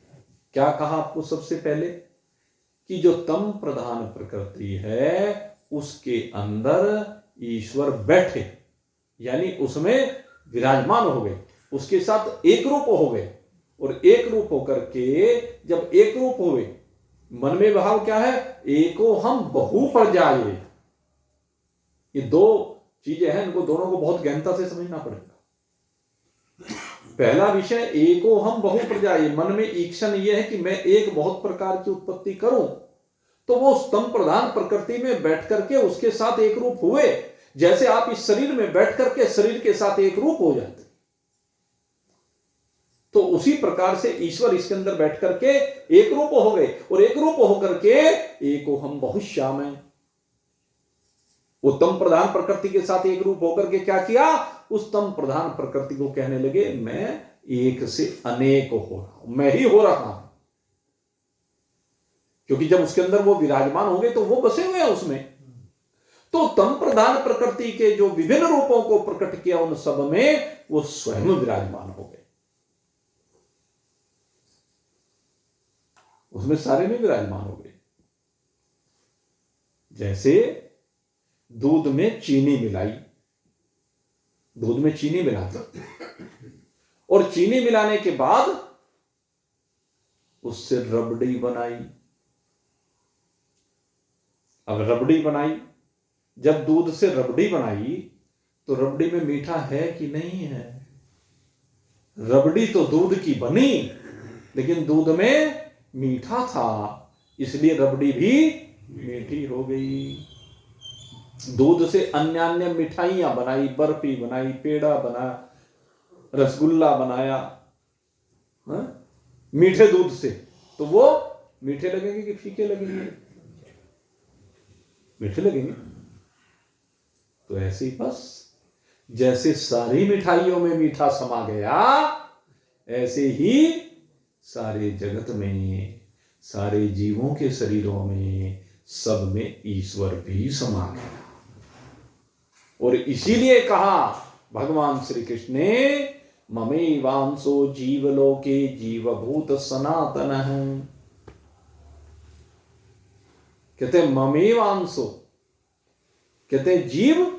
क्या कहा आपको सबसे पहले कि जो तम प्रधान प्रकृति है उसके अंदर ईश्वर बैठे, यानी उसमें विराजमान हो गए, उसके साथ एक रूप हो गए। और एक रूप होकर के जब एक रूप हो गए, मन में भाव क्या है, एको हम बहु पर्याये। ये दो चीजें हैं, इनको दोनों को बहुत गहनता से समझना पड़ेगा। पहला विषय एको हम बहु पर्याये, मन में ईक्षण यह है कि मैं एक बहुत प्रकार की उत्पत्ति करूं, तो वो स्तंभ प्रधान प्रकृति में बैठ करके उसके साथ एक रूप हुए, जैसे आप इस शरीर में बैठ करके शरीर के साथ एक रूप हो जाते। तो उसी प्रकार से ईश्वर इसके अंदर बैठ करके एक रूप हो गए, और एक रूप होकर के एको हम बहुश्याम है। उत्तम प्रधान प्रकृति के साथ एक रूप होकर के क्या किया, उस तम प्रधान प्रकृति को कहने लगे मैं एक से अनेक हो रहा हूं, मैं ही हो रहा हूं। क्योंकि जब उसके अंदर वो विराजमान हो गए तो वो बसे हुए हैं उसमें। तो तम प्रधान प्रकृति के जो विभिन्न रूपों को प्रकट किया, उन सब में वो स्वयं विराजमान हो गए, उसमें सारे में विराजमान हो गए। जैसे दूध में चीनी मिलाई, दूध में चीनी मिला दी और चीनी मिलाने के बाद उससे रबड़ी बनाई। अब रबड़ी बनाई, जब दूध से रबड़ी बनाई तो रबड़ी में मीठा है कि नहीं है? रबड़ी तो दूध की बनी, लेकिन दूध में मीठा था, इसलिए रबड़ी भी मीठी हो गई। दूध से अन्य अन्य मिठाइयां बनाई, बर्फी बनाई, पेड़ा बना, रसगुल्ला बनाया, मीठे दूध से, तो वो मीठे लगेंगे कि फीके लगेंगे? मीठे लगेंगे। तो ऐसे ही बस जैसे सारी मिठाइयों में मीठा समा गया, ऐसे ही सारे जगत में, सारे जीवों के शरीरों में, सब में ईश्वर भी समा गया। और इसीलिए कहा भगवान श्री कृष्ण ने, ममेवांसो जीवलोके जीवभूत सनातन है। कहते हैं ममेवांसो, कहते हैं जीव,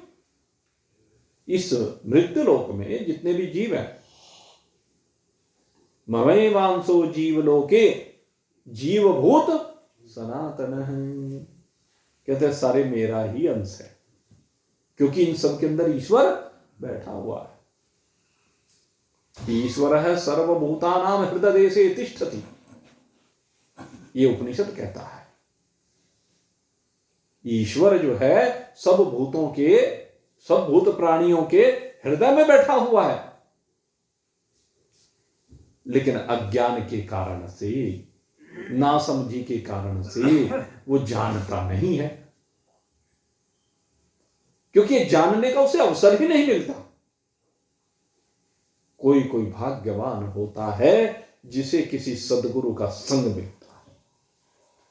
इस मृत्यु लोक में जितने भी जीव हैं, ममेवांसो जीवलोके जीवभूत सनातन है। कहते हैं सारे मेरा ही अंश है, क्योंकि इन सब के अंदर ईश्वर बैठा हुआ है। ईश्वर है सर्वभूतानां हृदयदेशे तिष्ठति, ये उपनिषद कहता है। ईश्वर जो है सब भूतों के, सब भूत प्राणियों के हृदय में बैठा हुआ है, लेकिन अज्ञान के कारण से, नासमझी के कारण से वो जानता नहीं है, क्योंकि जानने का उसे अवसर ही नहीं मिलता। कोई कोई भाग्यवान होता है जिसे किसी सदगुरु का संग मिलता है,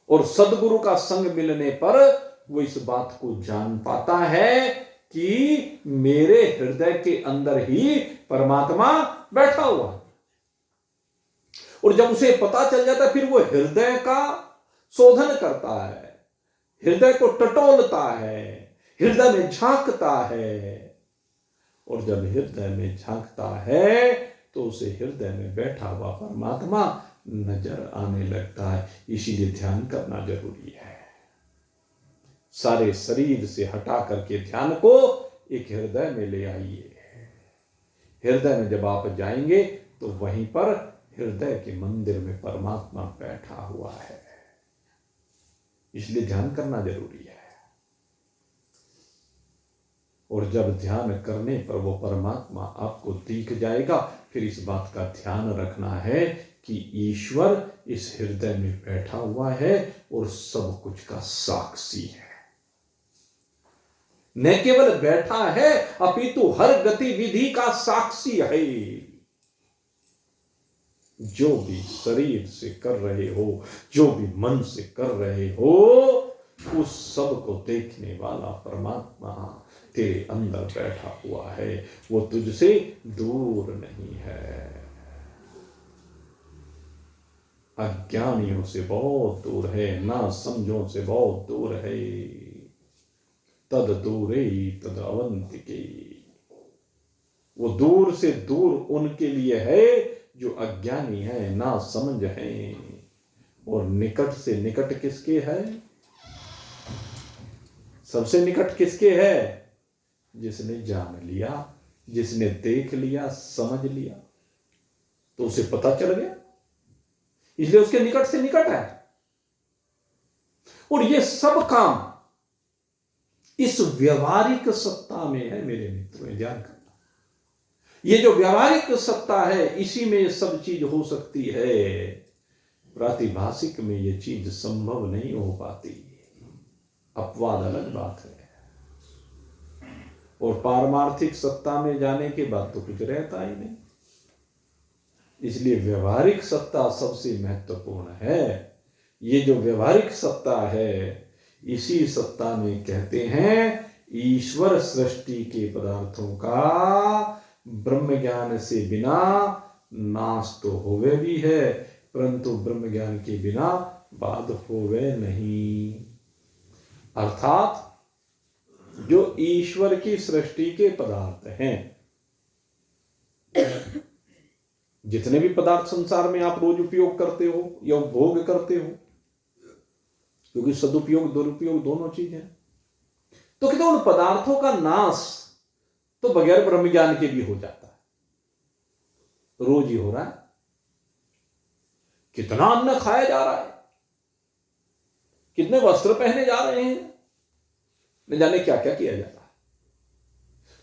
और सदगुरु का संग मिलने पर वो इस बात को जान पाता है कि मेरे हृदय के अंदर ही परमात्मा बैठा हुआ है। और जब उसे पता चल जाता है, फिर वो हृदय का शोधन करता है, हृदय को टटोलता है, हृदय में झांकता है। और जब हृदय में झांकता है तो उसे हृदय में बैठा हुआ परमात्मा नजर आने लगता है। इसीलिए ध्यान करना जरूरी है। सारे शरीर से हटा करके ध्यान को एक हृदय में ले आइए। हृदय में जब आप जाएंगे तो वहीं पर हृदय के मंदिर में परमात्मा बैठा हुआ है। इसलिए ध्यान करना जरूरी है। और जब ध्यान करने पर वो परमात्मा आपको दिख जाएगा, फिर इस बात का ध्यान रखना है कि ईश्वर इस हृदय में बैठा हुआ है और सब कुछ का साक्षी है। न केवल बैठा है, अपितु हर गतिविधि का साक्षी है। जो भी शरीर से कर रहे हो, जो भी मन से कर रहे हो, उस सब को देखने वाला परमात्मा तेरे अंदर बैठा हुआ है। वो तुझसे दूर नहीं है, अज्ञानियों से बहुत दूर है, ना समझों से बहुत दूर है। तद दूरे तद अवंतिके, वो दूर से दूर उनके लिए है जो अज्ञानी है, ना समझ है। और निकट से निकट किसके है? सबसे निकट किसके है? जिसने जान लिया, जिसने देख लिया, समझ लिया, तो उसे पता चल गया, इसलिए उसके निकट से निकट है। और ये सब काम इस व्यवहारिक सत्ता में है मेरे मित्रों, ध्यान करना। ये जो व्यवहारिक सत्ता है, इसी में ये सब चीज हो सकती है। प्रातिभाषिक में ये चीज संभव नहीं हो पाती। अपवाद अलग बात है। और पारमार्थिक सत्ता में जाने के बाद तो कुछ रहता ही नहीं। इसलिए व्यवहारिक सत्ता सबसे महत्वपूर्ण है। ये जो व्यवहारिक सत्ता है, इसी सत्ता में कहते हैं ईश्वर सृष्टि के पदार्थों का ब्रह्म ज्ञान से बिना नाश तो होवे भी है, परंतु ब्रह्म ज्ञान के बिना बाध होवे नहीं। अर्थात जो ईश्वर की सृष्टि के पदार्थ हैं, जितने भी पदार्थ संसार में आप रोज उपयोग करते हो या उपभोग करते हो, क्योंकि सदुपयोग दुरुपयोग दोनों चीज हैं, तो कहते उन पदार्थों का नाश तो बगैर ब्रह्म ज्ञान के भी हो जाता है। रोज ही हो रहा है। कितना अन्न खाया जा रहा है, कितने वस्त्र पहने जा रहे हैं, न जाने क्या क्या किया जा रहा है।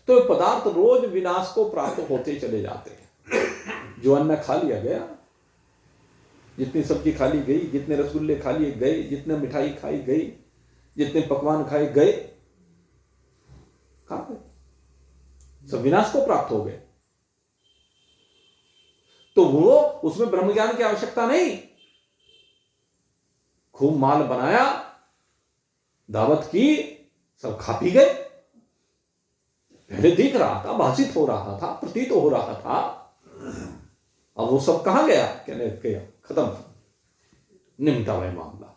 तो पदार्थ रोज विनाश को प्राप्त होते चले जाते हैं। जो अन्न खा लिया गया, जितनी सब्जी खा ली गई, जितने रसगुल्ले खा लिए गए, जितने मिठाई खाई गई, जितने पकवान खाए गए, खा गए, सब विनाश को प्राप्त हो गए। तो वो उसमें ब्रह्म ज्ञान की आवश्यकता नहीं। खूब माल बनाया, दावत की, सब खा पी गए। पहले दिख रहा था, भाषित हो रहा था, प्रतीत हो रहा था, अब वो सब कहां गया? कहने गया खत्म, निमटा हुआ मामला,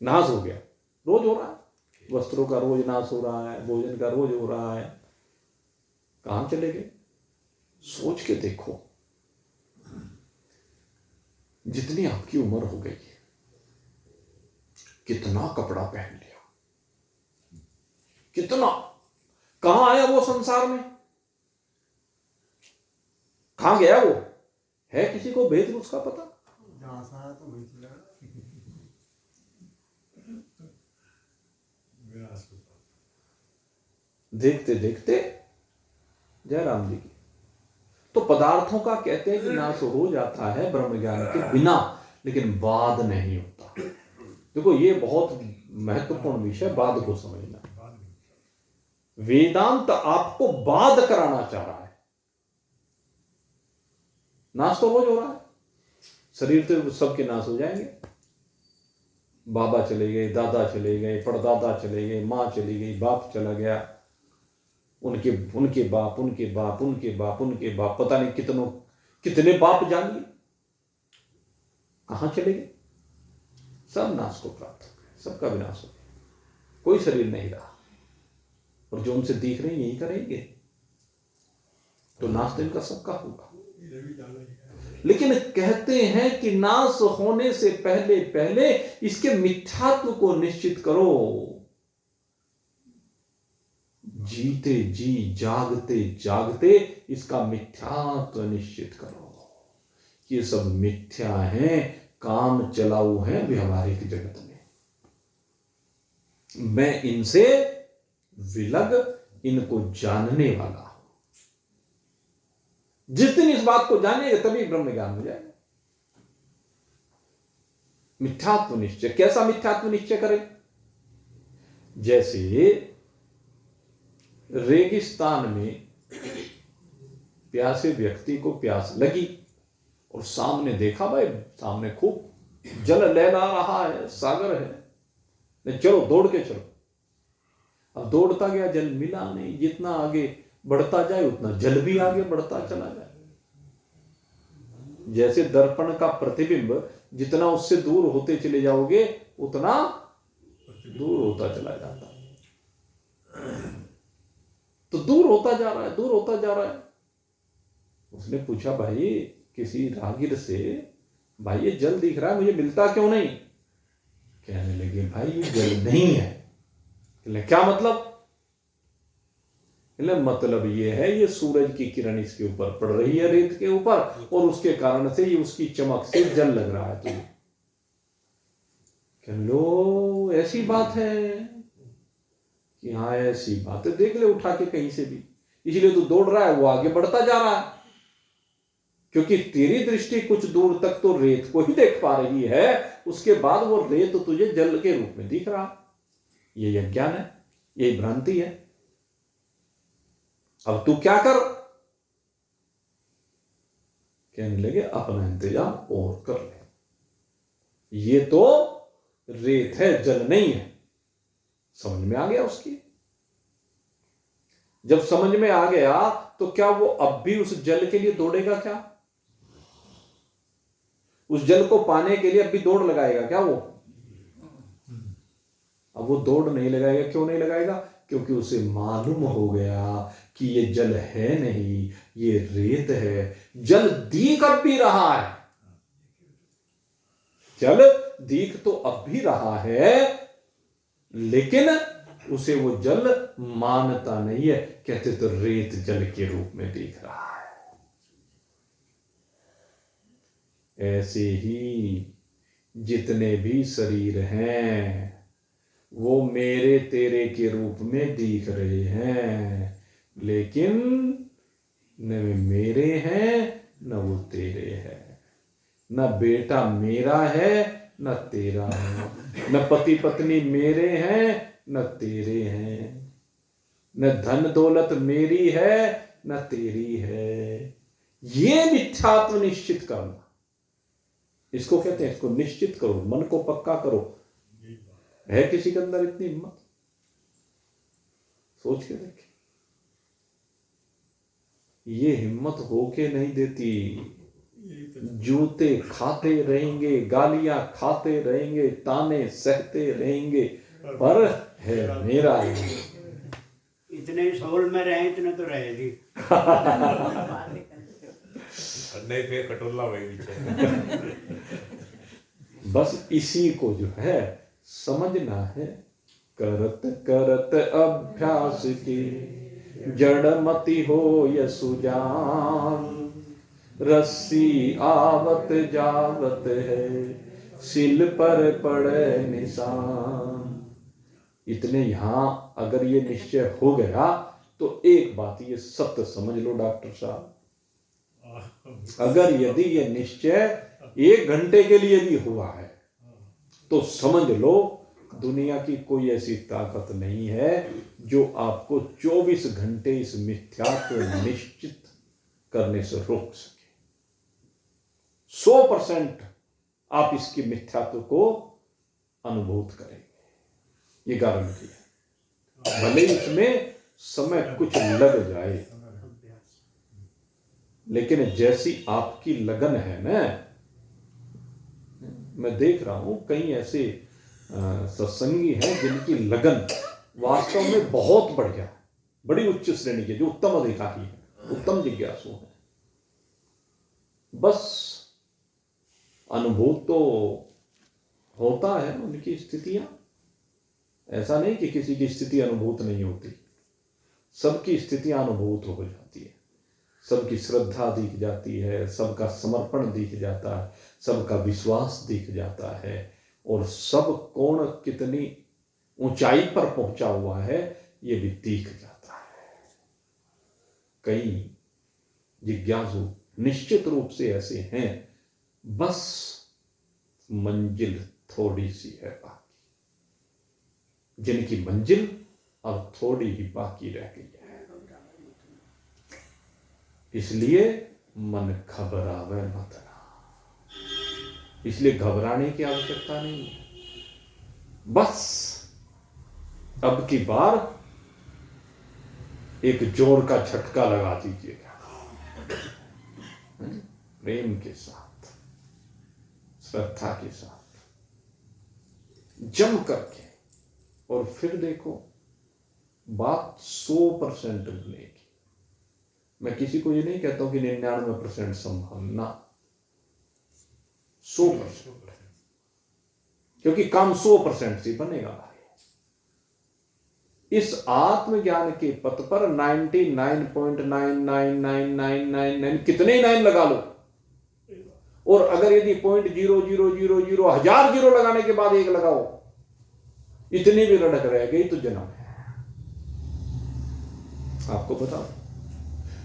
नाश हो गया। रोज हो रहा है, वस्त्रों का रोज नाश हो रहा है, भोजन का रोज हो रहा है। कहां चले गए? सोच के देखो, जितनी आपकी उम्र हो गई, कितना कपड़ा पहन लिया, कितना, कहां आया वो संसार में? कहां गया वो? है किसी को भेद उसका पता? जहां से आया तो वहीं चला। देखते देखते जयराम जी की तो पदार्थों का कहते हैं कि नाश हो जाता है ब्रह्म ज्ञान के बिना, लेकिन बाद नहीं होता। देखो ये बहुत महत्वपूर्ण विषय, बाद को समझना। वेदांत आपको बाद कराना चाह रहा है। नाश तो रोज हो रहा है, शरीर तो सबके नाश हो जाएंगे। बाबा चले गए, दादा चले गए, परदादा चले गए, मां चली गई, बाप चला गया, उनके बाप, उनके बाप, उनके बाप, उनके बाप, पता नहीं कितने बाप जानिए कहां चले गए। सब नाश को प्राप्त हो गए, सबका विनाश हो गया, कोई शरीर नहीं रहा। और जो उनसे दिख रहे हैं यही करेंगे, तो नाश तो इनका सबका होगा। लेकिन कहते हैं कि नाश होने से पहले पहले इसके मिथ्यात्व को निश्चित करो। जीते जी, जागते जागते इसका मिथ्यात्व निश्चित करो। ये सब मिथ्या है, काम चलाऊ है व्यवहारिक जगत में। मैं इनसे विलग, इनको जानने वाला हूं। जिस दिन इस बात को जानेगा तभी ब्रह्म ज्ञान हो जाएगा। मिथ्यात्व निश्चय, कैसा मिथ्यात्व निश्चय करें? जैसे रेगिस्तान में प्यासे व्यक्ति को प्यास लगी और सामने देखा, भाई सामने खूब जल लहरा रहा है, सागर है, चलो दौड़ के चलो। अब दौड़ता गया, जल मिला नहीं। जितना आगे बढ़ता जाए उतना जल भी आगे बढ़ता चला जाए। जैसे दर्पण का प्रतिबिंब जितना उससे दूर होते चले जाओगे उतना दूर होता चला जाता है। तो दूर होता जा रहा है, दूर होता जा रहा है। उसने पूछा भाई किसी राहगीर से, भाई ये जल दिख रहा है, मुझे मिलता क्यों नहीं? कहने लगे भाई ये जल नहीं है। क्या मतलब? मतलब ये है, ये सूरज की किरण इसके ऊपर पड़ रही है, रेत के ऊपर, और उसके कारण से ये उसकी चमक से जल लग रहा है तुम्हें। कह लो ऐसी बात है कि हाँ ऐसी बात है, देख ले उठा के कहीं से भी। इसलिए तू दौड़ रहा है, वो आगे बढ़ता जा रहा है, क्योंकि तेरी दृष्टि कुछ दूर तक तो रेत को ही देख पा रही है, उसके बाद वो रेत तुझे जल के रूप में दिख रहा। ये अज्ञान है, यही भ्रांति है। अब तू क्या कर? कहने लगे अपना इंतजाम और कर ले, ये तो रेत है, जल नहीं है। समझ में आ गया उसकी। जब समझ में आ गया तो क्या वो अब भी उस जल के लिए दौड़ेगा? क्या उस जल को पाने के लिए अब भी दौड़ लगाएगा क्या वो? अब वो दौड़ नहीं लगाएगा। क्यों नहीं लगाएगा? क्योंकि उसे मालूम हो गया कि ये जल है नहीं, ये रेत है। जल दिख अब भी रहा है, जल दिख तो अब भी रहा है, लेकिन उसे वो जल मानता नहीं है। कहते तो रेत जल के रूप में दिख रहा है। ऐसे ही जितने भी शरीर हैं वो मेरे तेरे के रूप में दिख रहे हैं, लेकिन न वे मेरे हैं न वो तेरे हैं। न बेटा मेरा है न तेरा है, न पति पत्नी मेरे हैं न तेरे हैं, न धन दौलत मेरी है न तेरी है। ये मिथ्यात्व निश्चित करना, इसको कहते हैं, इसको निश्चित करो, मन को पक्का करो। है किसी के अंदर इतनी हिम्मत? सोच के देखे। ये हिम्मत होके नहीं देती। जूते खाते रहेंगे, गालियां खाते रहेंगे, ताने सहते रहेंगे, पर है मेरा ही। इतने सोल में रहे, इतने तो रहेगी। नहीं फिर कटोला वही बस इसी को जो है समझना है। करत करत अभ्यास की जड़मति हो य सुजान, रस्सी आवत जावत है, सिल पर पड़े निशान। इतने यहां अगर ये निश्चय हो गया तो एक बात ये सत्य समझ लो डॉक्टर साहब, अगर यदि ये निश्चय 1 घंटे के लिए भी हुआ है तो समझ लो दुनिया की कोई ऐसी ताकत नहीं है जो आपको 24 घंटे इस मिथ्यात्व निश्चित करने से रोक सके। 100% आप इसकी मिथ्यात्व को अनुभूत करेंगे, ये गारंटी है। भले इसमें समय कुछ लग जाए, लेकिन जैसी आपकी लगन है ना, मैं देख रहा हूं कई ऐसे सत्संगी हैं जिनकी लगन वास्तव में बहुत बढ़िया, बड़ी उच्च श्रेणी के, जो उत्तम अधिकारी है, उत्तम जिज्ञासु है। बस अनुभूत तो होता है उनकी स्थितियां, ऐसा नहीं कि किसी की स्थिति अनुभूत नहीं होती। सबकी स्थितियां अनुभूत हो जाती है, सबकी श्रद्धा दिख जाती है, सबका समर्पण दिख जाता है, सबका विश्वास दिख जाता है, और सब कौन कितनी ऊंचाई पर पहुंचा हुआ है ये भी दिख जाता है। कई जिज्ञासु निश्चित रूप से ऐसे हैं, बस मंजिल थोड़ी सी है बाकी, जिनकी मंजिल अब थोड़ी ही बाकी रह गई है। इसलिए मन घबरावे मत ना, इसलिए घबराने की आवश्यकता नहीं है। बस अब की बार एक जोर का झटका लगा दीजिएगा, प्रेम के साथ, श्रद्धा के साथ, जम करके, और फिर देखो बात 100% बनेगी। मैं किसी को ये नहीं कहता हूं कि 99% संभावना, 100%, क्योंकि काम 100% से बनेगा। इस आत्मज्ञान के पथ पर 99.99999 कितने 9 लगा लो, और अगर यदि 0.0000 हजार जीरो लगाने के बाद 1 लगाओ, इतनी भी रड़क रह गई तो जन्म है। आपको बताओ,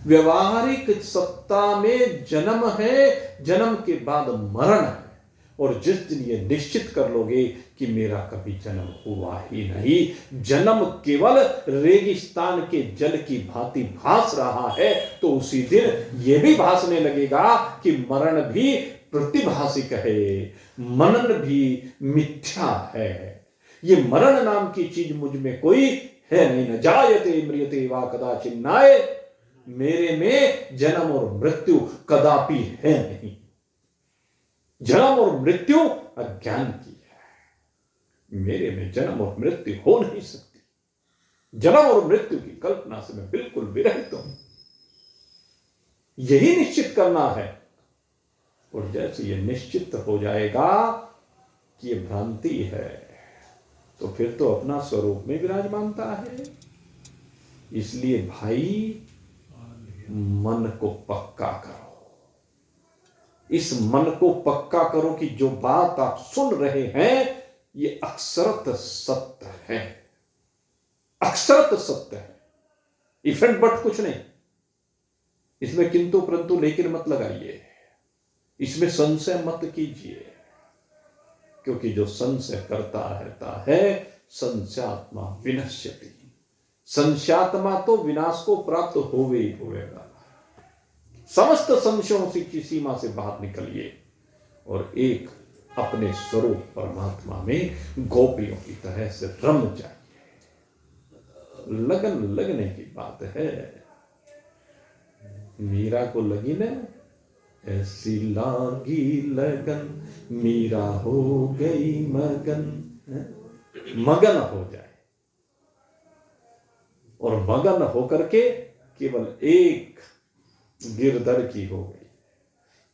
व्यवहारिक सत्ता में जन्म है, जन्म के बाद मरण है, और जिस दिन ये निश्चित कर लोगे कि मेरा कभी जन्म हुआ ही नहीं, जन्म केवल रेगिस्तान के जल की भांति भास रहा है, तो उसी दिन ये भी भासने लगेगा कि मरण भी प्रतिभासिक है, मनन भी मिथ्या है। ये मरण नाम की चीज मुझ में कोई है नहीं, न जायते म्रियते वा कदाचिन नाय, मेरे में जन्म और मृत्यु कदापि है नहीं। जन्म और मृत्यु अज्ञान की है, मेरे में जन्म और मृत्यु हो नहीं सकती। जन्म और मृत्यु की कल्पना से मैं बिल्कुल विरहित हूं। यही निश्चित करना है। और जैसे ये निश्चित हो जाएगा कि ये भ्रांति है, तो फिर तो अपना स्वरूप में विराजमानता है। इसलिए भाई, मन को पक्का करो। इस मन को पक्का करो कि जो बात आप सुन रहे हैं ये अक्षरत सत्य है। अक्षरत सत्य है, इफ एंड बट कुछ नहीं। इसमें किंतु परंतु लेकिन मत लगाइए, इसमें संशय मत कीजिए, क्योंकि जो संशय करता रहता है संशयात्मा विनश्यति। संशयात्मा तो विनाश को प्राप्त होवे ही होगा। समस्त संशयों की सीमा से बाहर निकलिए और एक अपने स्वरूप परमात्मा में गोपियों की तरह से रम जाइए। लगन लगने की बात है। मीरा को लगी ना, ऐसी लागी लगन, मीरा हो गई मगन। मगन हो जाए और मगन होकर के केवल एक गिरधर की हो गई।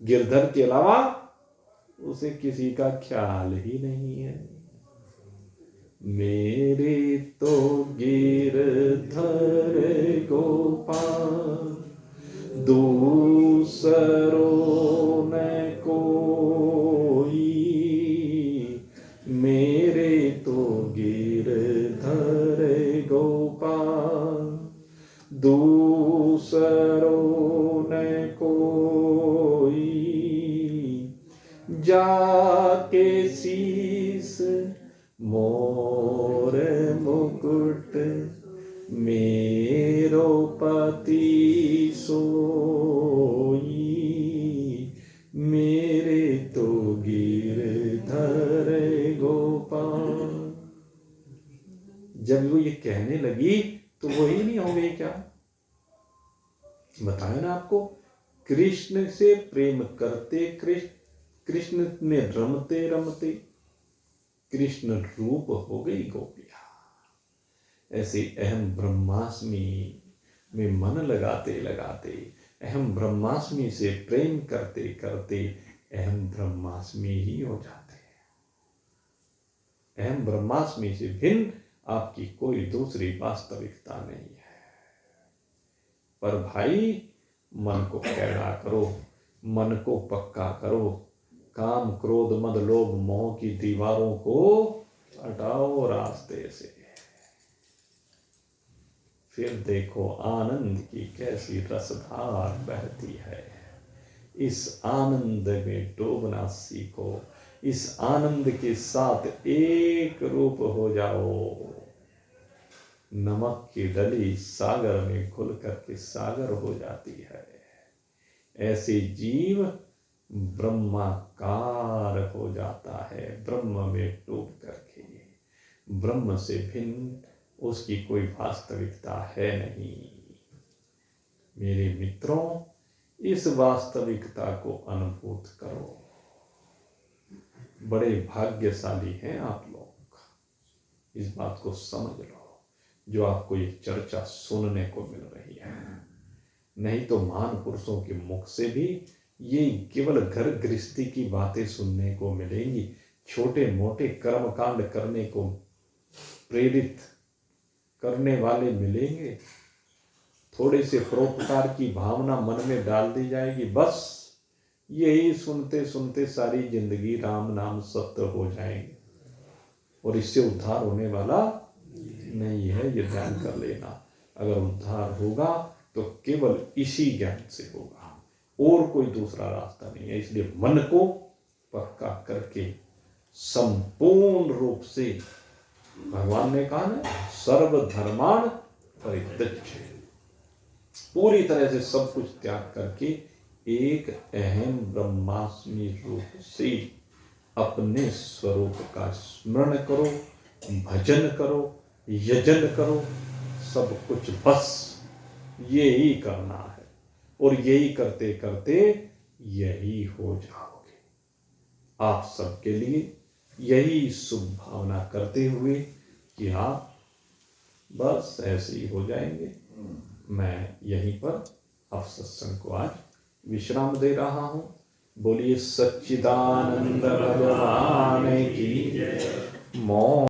गिरधर के अलावा उसे किसी का ख्याल ही नहीं है। मेरे तो गिरधर गोपाल, दूसरों न कोई। मेरे तो गिरधर गोपाल, दूसरों न कोई। जाके शीस मोर मुकुट, मेरो पति सोई। मेरे तो गिरधर गोपाल। जब वो ये कहने लगी तो वो ही नहीं हो गई क्या? बताया ना आपको, कृष्ण से प्रेम करते कृष्ण में रमते रमते कृष्ण रूप हो गई गोपिया। ऐसे अहम ब्रह्मास्मि में मन लगाते लगाते, अहम ब्रह्मास्मि से प्रेम करते करते अहम ब्रह्मास्मि ही हो जाते हैं। अहम ब्रह्मास्मि से भिन्न आपकी कोई दूसरी वास्तविकता नहीं है। पर भाई, मन को कैड़ा करो, मन को पक्का करो। काम क्रोध मद लोभ मोह की दीवारों को हटाओ रास्ते से। फिर देखो आनंद की कैसी रसधार बहती है। इस आनंद में डूबना सीखो। इस आनंद के साथ एक रूप हो जाओ। नमक की डली सागर में घुल करके सागर हो जाती है। ऐसे जीव ब्रह्माकार हो जाता है, ब्रह्म में डूब करके। ब्रह्म से भिन्न उसकी कोई वास्तविकता है नहीं। मेरे मित्रों, इस वास्तविकता को अनुभूत करो। बड़े भाग्यशाली हैं आप लोग। इस बात को समझ लो जो आपको ये चर्चा सुनने को मिल रही है। नहीं तो महान पुरुषों के मुख से भी ये केवल घर गृहस्थी की बातें सुनने को मिलेंगी। छोटे मोटे कर्मकांड करने को प्रेरित करने वाले मिलेंगे। थोड़े से परोपकार की भावना मन में डाल दी जाएगी, बस यही सुनते सुनते सारी जिंदगी राम नाम सत्य हो जाएंगे और इससे उद्धार होने वाला नहीं है। ये ध्यान कर लेना। अगर उद्धार होगा तो केवल इसी ज्ञान से होगा और कोई दूसरा रास्ता नहीं है। इसलिए मन को पक्का करके संपूर्ण रूप से, भगवान ने कहा ना, सर्वधर्मान् परित्यज्य, पूरी तरह से सब कुछ त्याग करके एक अहम ब्रह्मास्मि रूप से अपने स्वरूप का स्मरण करो, भजन करो, यजन करो, सब कुछ बस यही करना है। और यही करते करते यही हो जाओगे। आप सबके लिए यही शुभ भावना करते हुए कि आप बस ऐसे ही हो जाएंगे, मैं यहीं पर अब सत्संग को आज विश्राम दे रहा हूँ। बोलिए सच्चिदानंद भगवान की मौन।